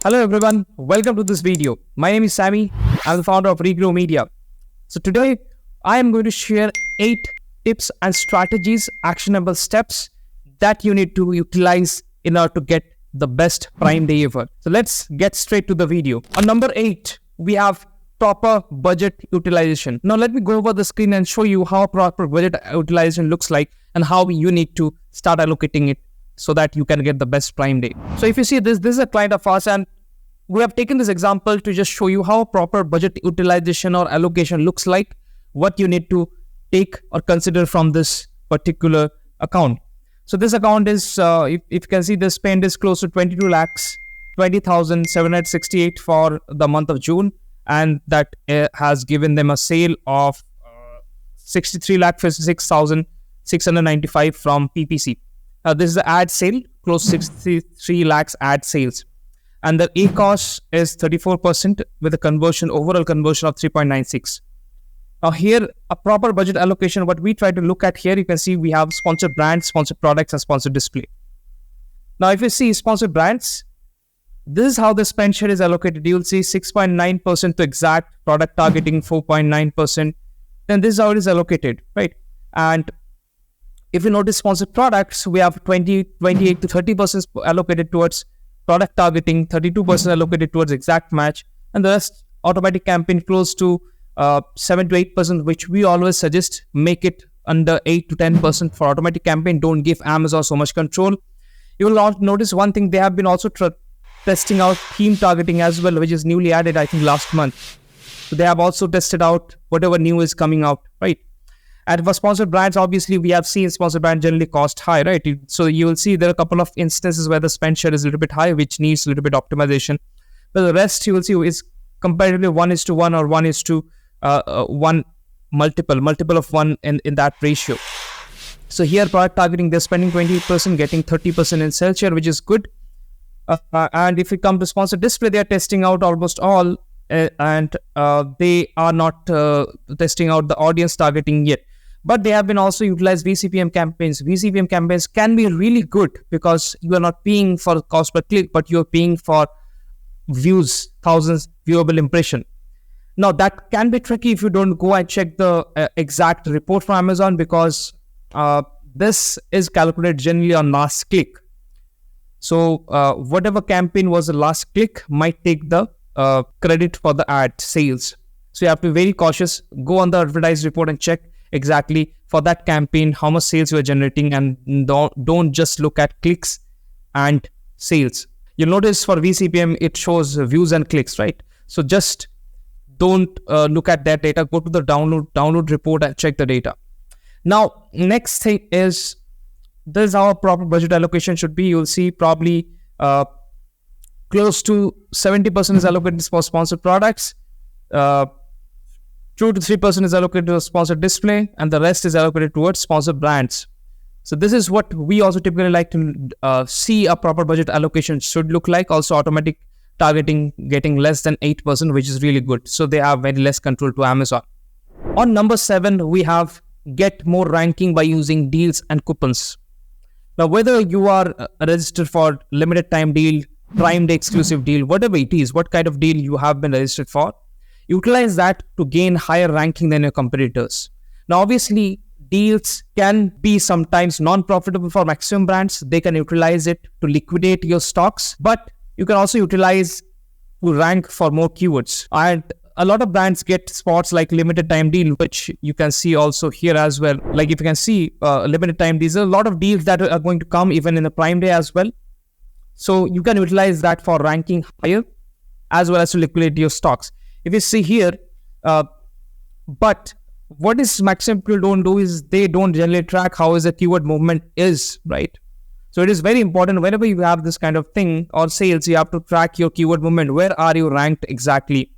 Hello everyone, welcome to this video. My name is Sammy. I'm the founder of Regro Media. So today I am going to share 8 tips and strategies, actionable steps that you need to utilize in order to get the best Prime Day ever. So let's get straight to the video. On number 8, we have proper budget utilization. Now let me go over the screen and show you how proper budget utilization looks like and how you need to start allocating it so that you can get the best Prime Day. So if you see this is a client of ours, and we have taken this example to just show you how proper budget utilization or allocation looks like, what you need to take or consider from this particular account. So this account is, if you can see, the spend is close to 22 lakhs, 20,768 for the month of June, and that has given them a sale of 63 lakh 56,695 from PPC. This is the ad sale, close 63 lakhs ad sales. And the ACOS is 34% with a overall conversion of 3.96. Now here, a proper budget allocation, what we try to look at here, you can see we have sponsored brands, sponsored products, and sponsored display. Now if you see sponsored brands, this is how the spend share is allocated. You'll see 6.9% to exact, product targeting 4.9%. Then this is how it is allocated, right? And if you notice sponsored products, we have 28 to 30% allocated towards product targeting, 32% allocated towards exact match, and the rest automatic campaign close to 7 to 8%, which we always suggest make it under 8 to 10% for automatic campaign. Don't give Amazon so much control. You will notice one thing, they have been also testing out theme targeting as well, which is newly added, I think, last month. So they have also tested out whatever new is coming out, right? And for sponsored brands, obviously, we have seen sponsored brands generally cost high, right? So you will see there are a couple of instances where the spend share is a little bit high, which needs a little bit optimization. But the rest you will see is comparatively 1:1 or 1:1 multiple of 1 in that ratio. So here, product targeting, they're spending 28%, getting 30% in sell share, which is good. And if we come to sponsored display, they are testing out almost all, and they are not testing out the audience targeting yet. But they have been also utilized VCPM campaigns. VCPM campaigns can be really good because you are not paying for cost per click, but you're paying for views, thousands viewable impression. Now that can be tricky if you don't go and check the exact report from Amazon, because this is calculated generally on last click. So whatever campaign was the last click might take the credit for the ad sales. So you have to be very cautious. Go on the advertised report and check exactly for that campaign how much sales you are generating, and don't just look at clicks and sales. You'll notice for VCPM it shows views and clicks, right? So just don't look at that data. Go to the download report and check the data. Now next thing is, this is how a proper budget allocation should be. You'll see probably close to 70% is allocated for sponsored products, 2 to 3% is allocated to sponsored display, and the rest is allocated towards sponsored brands. So this is what we also typically like to see a proper budget allocation should look like. Also automatic targeting getting less than 8%, which is really good. So they have very less control to Amazon. On number 7, we have get more ranking by using deals and coupons. Now whether you are registered for limited time deal, Prime Day exclusive deal, whatever it is, what kind of deal you have been registered for, utilize that to gain higher ranking than your competitors. Now obviously deals can be sometimes non-profitable for maximum brands. They can utilize it to liquidate your stocks, but you can also utilize to rank for more keywords. And a lot of brands get spots like limited time deal, which you can see also here as well. Like if you can see limited time deals, there are a lot of deals that are going to come even in the Prime Day as well. So you can utilize that for ranking higher as well as to liquidate your stocks. If you see here, but what is maximum people don't do is they don't generally track how is the keyword movement is, right? So it is very important whenever you have this kind of thing or sales, you have to track your keyword movement. Where are you ranked exactly?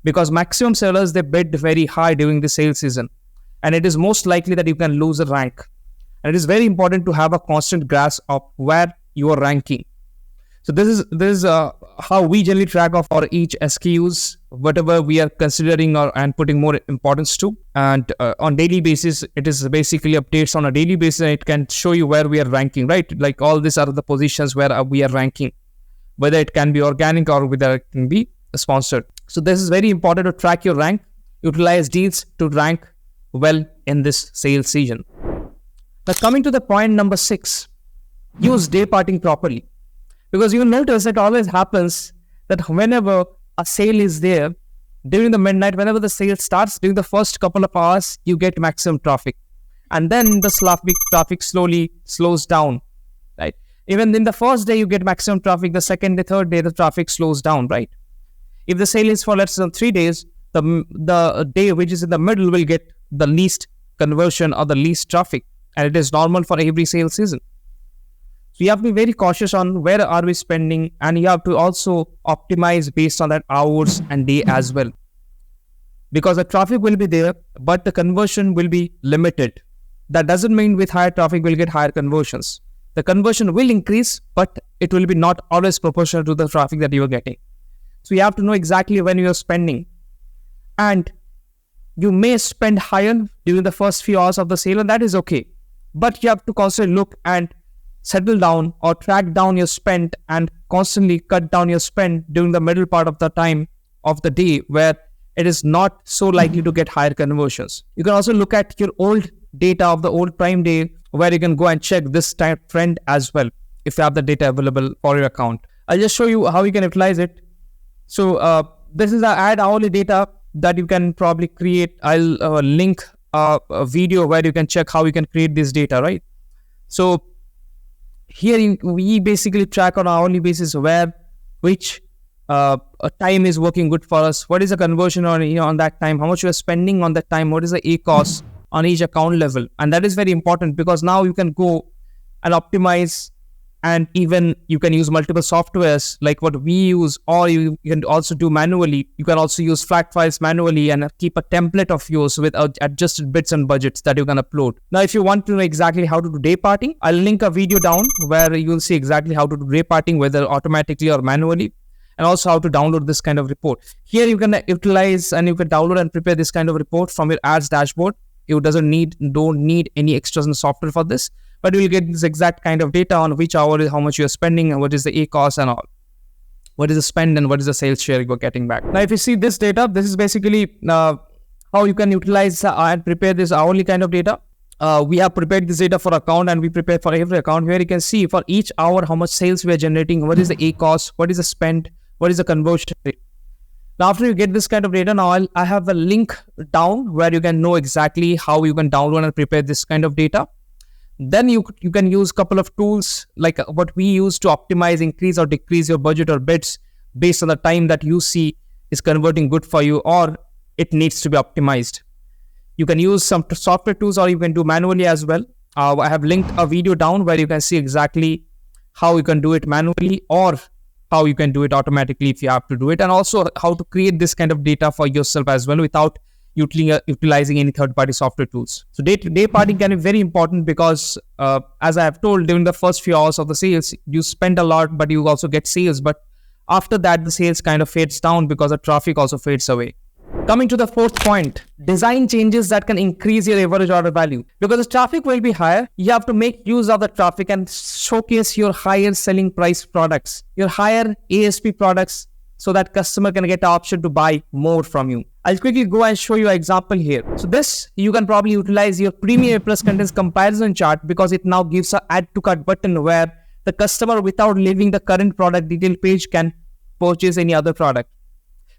Because maximum sellers, they bid very high during the sales season, and it is most likely that you can lose a rank. And it is very important to have a constant grasp of where you are ranking. So this is how we generally track of our each SKUs, whatever we are considering and putting more importance to. And on daily basis, it is basically updates on a daily basis, and it can show you where we are ranking, right? Like all these are the positions where we are ranking. whether it can be organic or whether it can be sponsored. So this is very important to track your rank, utilize deals to rank well in this sales season. Now coming to the point number 6, use dayparting properly. Because you'll notice it always happens that whenever a sale is there, during the midnight, whenever the sale starts, during the first couple of hours, you get maximum traffic. And then the traffic slowly slows down, right? Even in the first day, you get maximum traffic. The second day, third day, the traffic slows down, right? If the sale is for, let's say, 3 days, the day which is in the middle will get the least conversion or the least traffic. And it is normal for every sales season. So you have to be very cautious on where are we spending, and you have to also optimize based on that hours and day as well. Because the traffic will be there, but the conversion will be limited. That doesn't mean with higher traffic we'll get higher conversions. The conversion will increase, but it will be not always proportional to the traffic that you are getting. So you have to know exactly when you are spending. And you may spend higher during the first few hours of the sale, and that is okay. But you have to constantly look and settle down or track down your spend and constantly cut down your spend during the middle part of the time of the day where it is not so likely to get higher conversions. You can also look at your old data of the old Prime Day where you can go and check this type trend as well if you have the data available for your account. I'll just show you how you can utilize it. So this is the ad hourly data that you can probably create. I'll link a video where you can check how you can create this data, right? So here we basically track on an hourly basis which time is working good for us. What is the conversion on that time? How much you are spending on that time? What is the ACOS on each account level? And that is very important because now you can go and optimize, and even you can use multiple softwares like what we use, or you can also do manually. You can also use flat files manually and keep a template of yours with adjusted bits and budgets that you can upload. Now, if you want to know exactly how to do dayparting, I'll link a video down where you'll see exactly how to do dayparting, whether automatically or manually, and also how to download this kind of report. Here you can utilize and you can download and prepare this kind of report from your ads dashboard. You don't need any external software for this. But you will get this exact kind of data on which hour is how much you are spending and what is the ACOS and all. What is the spend and what is the sales share you are getting back. Now, if you see this data, this is basically how you can utilize and prepare this hourly kind of data. We have prepared this data for account and we prepare for every account where you can see for each hour how much sales we are generating, what is the ACOS, what is the spend, what is the conversion rate. Now, after you get this kind of data, now I have a link down where you can know exactly how you can download and prepare this kind of data. Then you can use a couple of tools like what we use to optimize, increase or decrease your budget or bids based on the time that you see is converting good for you or it needs to be optimized. You can use some software tools or you can do manually as well. I have linked a video down where you can see exactly how you can do it manually or how you can do it automatically if you have to do it, and also how to create this kind of data for yourself as well without utilizing any third-party software tools. So dayparting can be very important because as I have told, during the first few hours of the sales, you spend a lot, but you also get sales. But after that, the sales kind of fades down because the traffic also fades away. Coming to the fourth point, design changes that can increase your average order value. Because the traffic will be higher, you have to make use of the traffic and showcase your higher selling price products, your higher ASP products, so that customer can get the option to buy more from you. I'll quickly go and show you an example here. So this, you can probably utilize your Premium Plus Contents comparison chart because it now gives an add to cart button where the customer without leaving the current product detail page can purchase any other product.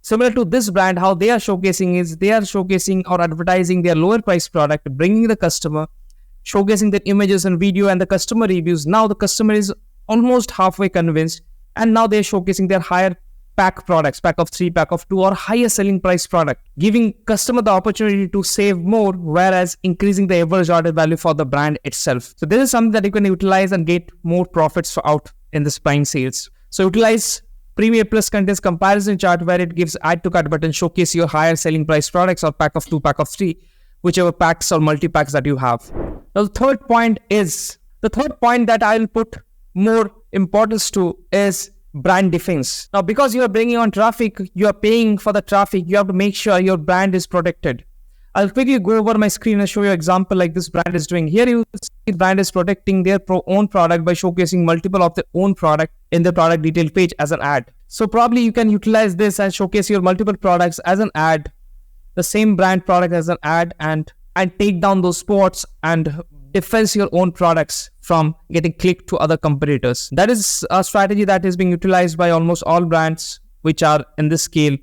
Similar to this brand, how they are showcasing is they are showcasing or advertising their lower price product, bringing the customer, showcasing the images and video and the customer reviews. Now the customer is almost halfway convinced and now they're showcasing their higher pack products, pack of 3, pack of 2 or higher selling price product, giving customer the opportunity to save more, whereas increasing the average order value for the brand itself. So this is something that you can utilize and get more profits out in this Prime sales. So utilize Premium Plus Contents comparison chart where it gives add to cart button, showcase your higher selling price products or pack of 2, pack of 3, whichever packs or multi-packs that you have. Now the third point that I will put more importance to is brand defense. Now, because you are bringing on traffic, you are paying for the traffic, you have to make sure your brand is protected. I'll quickly go over my screen and show you an example like this brand is doing. Here you see the brand is protecting their own product by showcasing multiple of their own product in the product detail page as an ad. So probably you can utilize this and showcase your multiple products as an ad, the same brand product as an ad, and take down those spots and defense your own products from getting clicked to other competitors. That is a strategy that is being utilized by almost all brands which are in this scale,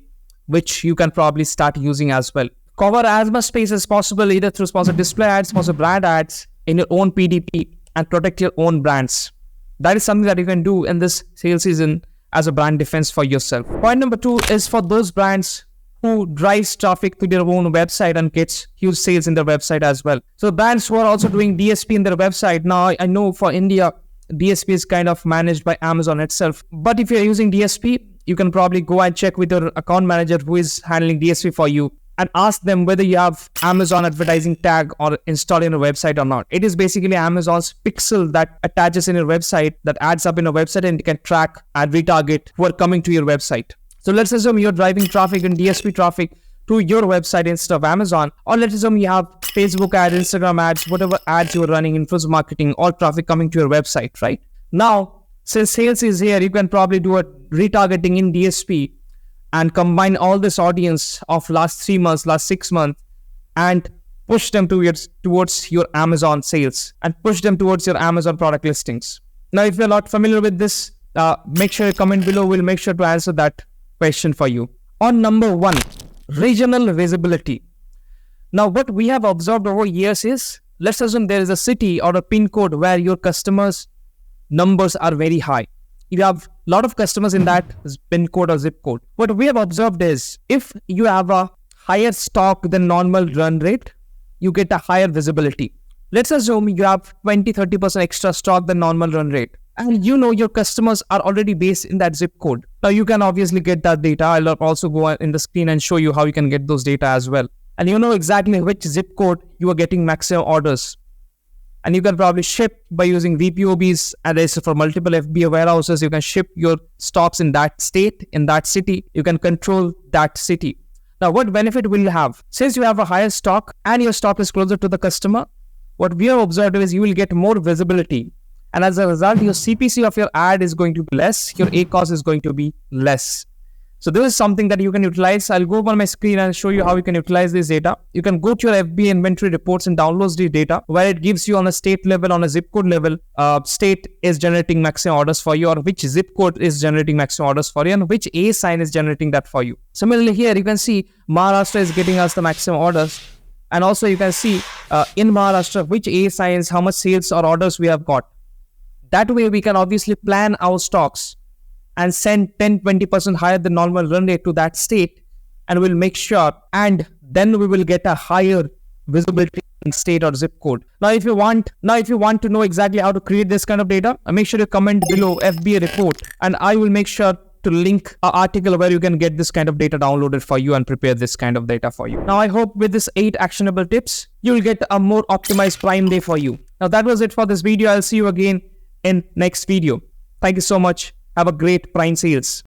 which you can probably start using as well. Cover as much space as possible, either through sponsored display ads, sponsored brand ads in your own PDP, and protect your own brands. That is something that you can do in this sales season as a brand defense for yourself. Point number 2 is for those brands who drives traffic to their own website and gets huge sales in their website as well. So brands who are also doing DSP in their website. Now, I know for India, DSP is kind of managed by Amazon itself. But if you're using DSP, you can probably go and check with your account manager who is handling DSP for you and ask them whether you have Amazon advertising tag or installed in your website or not. It is basically Amazon's pixel that attaches in your website, that adds up in a website, and you can track and retarget who are coming to your website. So let's assume you're driving traffic and DSP traffic to your website instead of Amazon. Or let's assume you have Facebook ads, Instagram ads, whatever ads you're running, influencer marketing, all traffic coming to your website, right? Now, since sales is here, you can probably do a retargeting in DSP and combine all this audience of last 3 months, last 6 months, and push them towards your Amazon sales and push them towards your Amazon product listings. Now, if you're not familiar with this, make sure you comment below. We'll make sure to answer that question for you. On number 1, regional visibility. Now, what we have observed over years is, let's assume there is a city or a pin code where your customers' numbers are very high. You have a lot of customers in that pin code or zip code. What we have observed is, if you have a higher stock than normal run rate, you get a higher visibility. Let's assume you have 20-30% extra stock than normal run rate, and you know your customers are already based in that zip code. Now you can obviously get that data. I'll also go in the screen and show you how you can get those data as well. And you know exactly which zip code you are getting maximum orders. And you can probably ship by using VPOBs, and this is for multiple FBA warehouses. You can ship your stocks in that state, in that city. You can control that city. Now, what benefit will you have? Since you have a higher stock and your stock is closer to the customer, what we have observed is you will get more visibility. And as a result, your CPC of your ad is going to be less. Your ACOS is going to be less. So this is something that you can utilize. I'll go over my screen and show you how you can utilize this data. You can go to your FBA inventory reports and download the data, where it gives you on a state level, on a zip code level, state is generating maximum orders for you, or which zip code is generating maximum orders for you, and which A sign is generating that for you. Similarly, here you can see Maharashtra is getting us the maximum orders. And also you can see in Maharashtra, which A signs, how much sales or orders we have got. That way we can obviously plan our stocks and send 10-20% higher than normal run rate to that state, and we'll make sure, and then we will get a higher visibility in state or zip code. Now if you want to know exactly how to create this kind of data, make sure you comment below FBA report, and I will make sure to link an article where you can get this kind of data downloaded for you and prepare this kind of data for you. Now I hope with this 8 actionable tips, you will get a more optimized Prime Day for you. Now that was it for this video. I'll see you again in next video. Thank you so much. Have a great Prime sales.